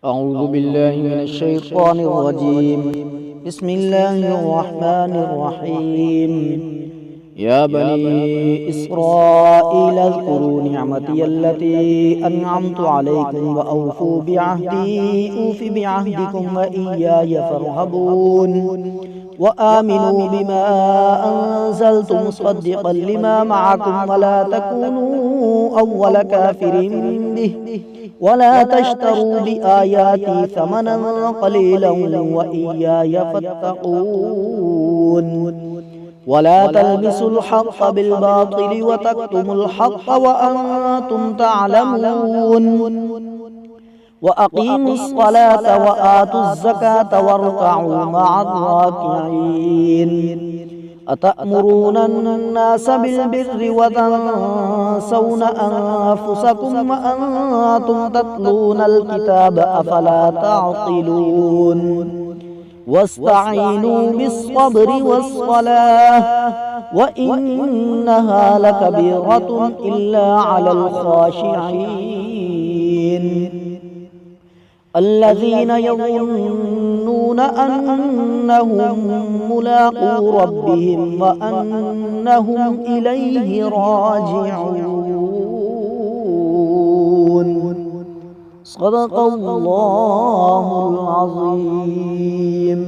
أعوذ بالله من الشيطان الرجيم. بسم الله الرحمن الرحيم. يا بني إسرائيل اذكروا نعمتي التي أنعمت عليكم وأوفوا بعهدي أوف بعهدكم وإياي فارهبون وآمنوا بما أنزلت مصدقا لما معكم ولا تكونوا أول كافر به ولا تشتروا بآياتي ثمنا قليلا وإياي فاتقون ولا تلبسوا الحق بالباطل وتكتموا الحق وأنتم تعلمون وأقيموا الصلاة وآتوا الزكاة واركعوا مع الراكعين أتأمرون الناس بالبر وتنسون أنفسكم وأنتم تتلون الكتاب أفلا تعقلون واستعينوا بالصبر والصلاة وإنها لكبيرة إلا على الخاشعين الذين يظنون أنهم ملاقو ربهم وأنهم إليه راجعون. صدق الله العظيم.